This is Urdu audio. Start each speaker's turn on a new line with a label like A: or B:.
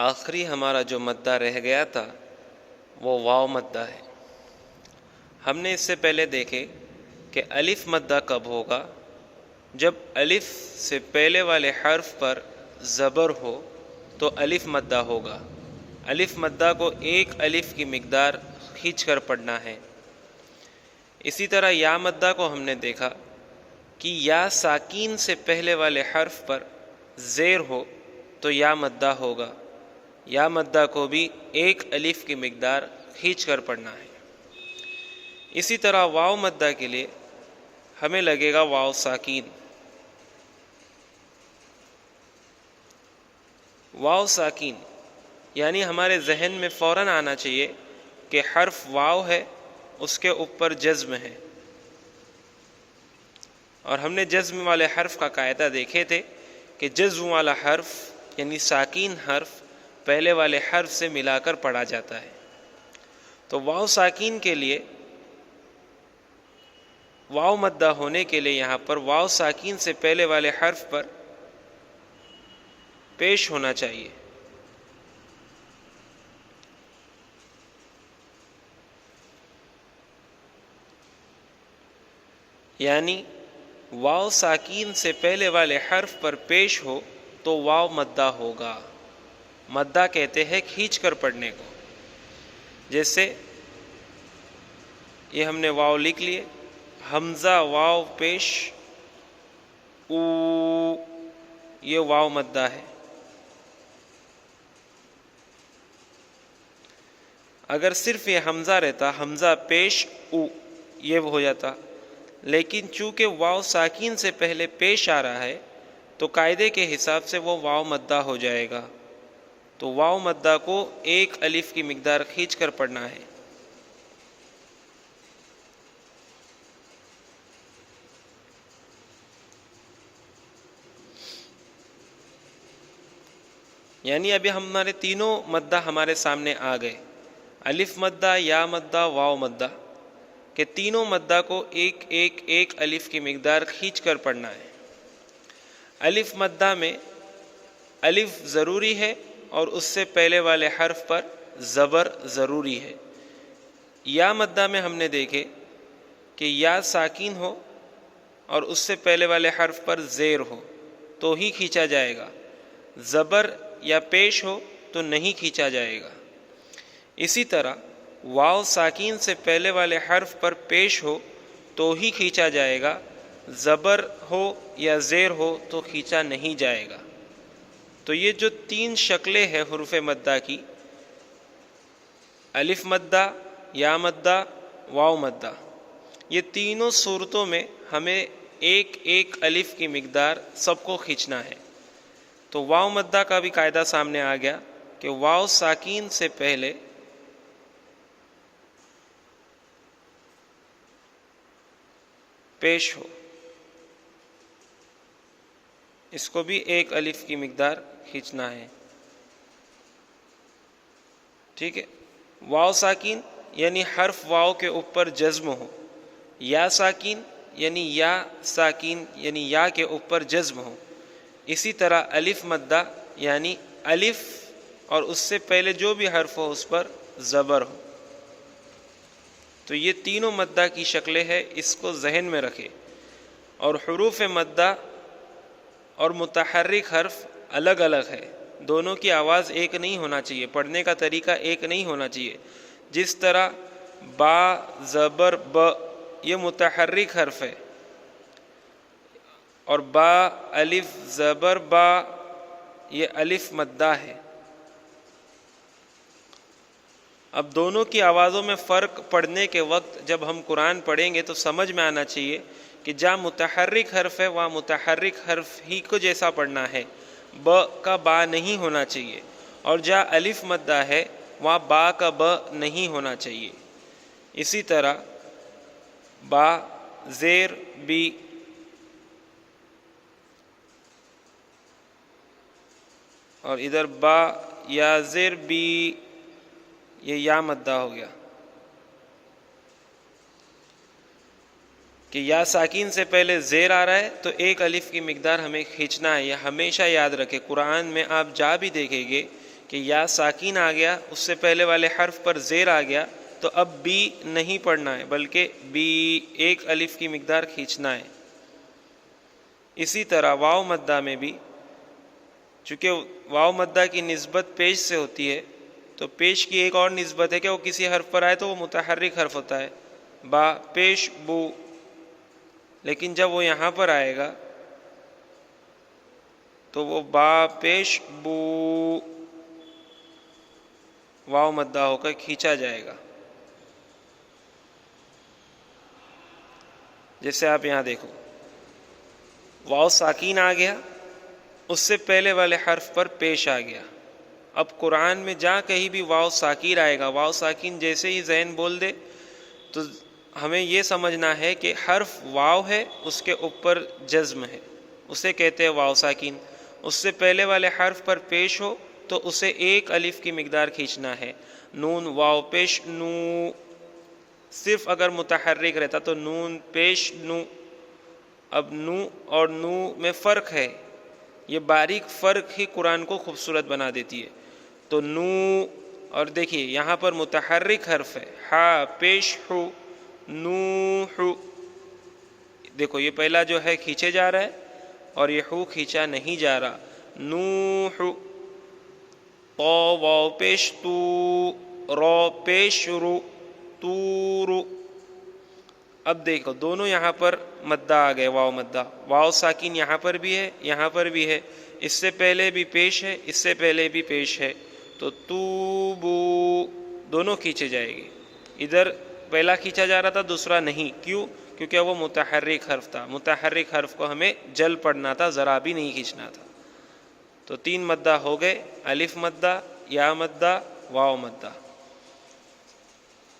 A: آخری ہمارا جو مدہ رہ گیا تھا وہ واو مدہ ہے۔ ہم نے اس سے پہلے دیکھے کہ الف مدہ کب ہوگا؟ جب الف سے پہلے والے حرف پر زبر ہو تو الف مدہ ہوگا۔ الف مدہ کو ایک الف کی مقدار کھینچ کر پڑھنا ہے۔ اسی طرح یا مدہ کو ہم نے دیکھا کہ یا ساکین سے پہلے والے حرف پر زیر ہو تو یا مدہ ہوگا۔ یا مدہ کو بھی ایک الف کی مقدار کھینچ کر پڑھنا ہے۔ اسی طرح واو مدہ کے لیے ہمیں لگے گا واو ساکین۔ واو ساکین یعنی ہمارے ذہن میں فوراً آنا چاہیے کہ حرف واو ہے، اس کے اوپر جزم ہے۔ اور ہم نے جزم والے حرف کا قاعدہ دیکھے تھے کہ جزم والا حرف یعنی ساکین حرف پہلے والے حرف سے ملا کر پڑھا جاتا ہے۔ تو واو ساکین کے لیے واو مدہ ہونے کے لیے یہاں پر واو ساکین سے پہلے والے حرف پر پیش ہونا چاہیے۔ یعنی واو ساکین سے پہلے والے حرف پر پیش ہو تو واو مدہ ہوگا۔ مدہ کہتے ہیں کھینچ کر پڑھنے کو۔ جیسے یہ ہم نے واو لکھ لیے، حمزہ واو پیش او، یہ واو مدہ ہے۔ اگر صرف یہ حمزہ رہتا، حمزہ پیش او، یہ ہو جاتا، لیکن چونکہ واو ساکین سے پہلے پیش آ رہا ہے تو قاعدے کے حساب سے وہ واو مدہ ہو جائے گا۔ تو واو مدہ کو ایک الف کی مقدار کھینچ کر پڑھنا ہے۔ یعنی ابھی ہمارے تینوں مدہ ہمارے سامنے آ گئے، الف مدہ، یا مدہ، واو مدہ، کہ تینوں مدہ کو ایک ایک ایک الف کی مقدار کھینچ کر پڑھنا ہے۔ الف مدہ میں الف ضروری ہے اور اس سے پہلے والے حرف پر زبر ضروری ہے۔ یا مدہ میں ہم نے دیکھے کہ یا ساکین ہو اور اس سے پہلے والے حرف پر زیر ہو تو ہی کھینچا جائے گا، زبر یا پیش ہو تو نہیں کھینچا جائے گا۔ اسی طرح واو ساکین سے پہلے والے حرف پر پیش ہو تو ہی کھینچا جائے گا، زبر ہو یا زیر ہو تو کھینچا نہیں جائے گا۔ تو یہ جو تین شکلیں ہیں حروف مدہ کی، الف مدہ، یا مدہ، واو مدہ، یہ تینوں صورتوں میں ہمیں ایک ایک الف کی مقدار سب کو کھینچنا ہے۔ تو واو مدہ کا بھی قاعدہ سامنے آ گیا کہ واو ساکین سے پہلے پیش ہو، اس کو بھی ایک الف کی مقدار کھینچنا ہے۔ ٹھیک ہے، واو ساکین یعنی حرف واو کے اوپر جزم ہو، یا ساکین یعنی یا کے اوپر جزم ہو۔ اسی طرح الف مدہ یعنی الف اور اس سے پہلے جو بھی حرف ہو اس پر زبر ہو۔ تو یہ تینوں مدہ کی شکلیں ہیں، اس کو ذہن میں رکھے۔ اور حروف مدہ اور متحرک حرف الگ الگ ہے، دونوں کی آواز ایک نہیں ہونا چاہیے، پڑھنے کا طریقہ ایک نہیں ہونا چاہیے۔ جس طرح با زبر ب یہ متحرک حرف ہے، اور با الف زبر با یہ الف مدہ ہے۔ اب دونوں کی آوازوں میں فرق پڑھنے کے وقت جب ہم قرآن پڑھیں گے تو سمجھ میں آنا چاہیے کہ جہاں متحرک حرف ہے وہاں متحرک حرف ہی کو جیسا پڑھنا ہے، ب کا با نہیں ہونا چاہیے، اور جہاں الف مدہ ہے وہاں با کا ب نہیں ہونا چاہیے۔ اسی طرح با زیر بی، اور ادھر با یا زیر بی، یہ یا مدہ ہو گیا کہ یا ساکین سے پہلے زیر آ رہا ہے تو ایک الف کی مقدار ہمیں کھینچنا ہے۔ یہ ہمیشہ یاد رکھے، قرآن میں آپ جا بھی دیکھیں گے کہ یا ساکین آ گیا، اس سے پہلے والے حرف پر زیر آ گیا، تو اب بی نہیں پڑھنا ہے بلکہ بی ایک الف کی مقدار کھینچنا ہے۔ اسی طرح واو مدہ میں بھی چونکہ واو مدہ کی نسبت پیش سے ہوتی ہے، تو پیش کی ایک اور نسبت ہے کہ وہ کسی حرف پر آئے تو وہ متحرک حرف ہوتا ہے، با پیش بو، لیکن جب وہ یہاں پر آئے گا تو وہ با پیش بو واو مدہ ہو کر کھینچا جائے گا۔ جیسے آپ یہاں دیکھو، واو ساکین آ گیا، اس سے پہلے والے حرف پر پیش آ گیا۔ اب قرآن میں جہاں کہیں بھی واو ساکین آئے گا، واو ساکین جیسے ہی ذہن بول دے تو ہمیں یہ سمجھنا ہے کہ حرف واو ہے، اس کے اوپر جزم ہے، اسے کہتے ہیں واو ساکین۔ اس سے پہلے والے حرف پر پیش ہو تو اسے ایک الف کی مقدار کھینچنا ہے۔ نون واو پیش نو، صرف اگر متحرک رہتا تو نون پیش نو۔ اب نو اور نو میں فرق ہے، یہ باریک فرق ہی قرآن کو خوبصورت بنا دیتی ہے۔ تو نو، اور دیکھیے یہاں پر متحرک حرف ہے، ہا پیش ہو، نو ہو، دیکھو یہ پہلا جو ہے کھینچے جا رہا ہے اور یہ ہو کھینچا نہیں جا رہا، نو ہو۔ تو واو پیش تو، رو پیش رو، تو رو۔ اب دیکھو دونوں یہاں پر مدہ آ گئے، واو مدہ، واو ساکین یہاں پر بھی ہے، یہاں پر بھی ہے، اس سے پہلے بھی پیش ہے، اس سے پہلے بھی پیش ہے، تو توبو دونوں کھینچے جائے گی۔ ادھر پہلا کھینچا جا رہا تھا، دوسرا نہیں، کیوں؟ کیونکہ وہ متحرک حرف تھا، متحرک حرف کو ہمیں جل پڑھنا تھا، ذرا بھی نہیں کھینچنا تھا۔ تو تین مدہ ہو گئے، الف مدہ، یا مدہ، واو مدہ۔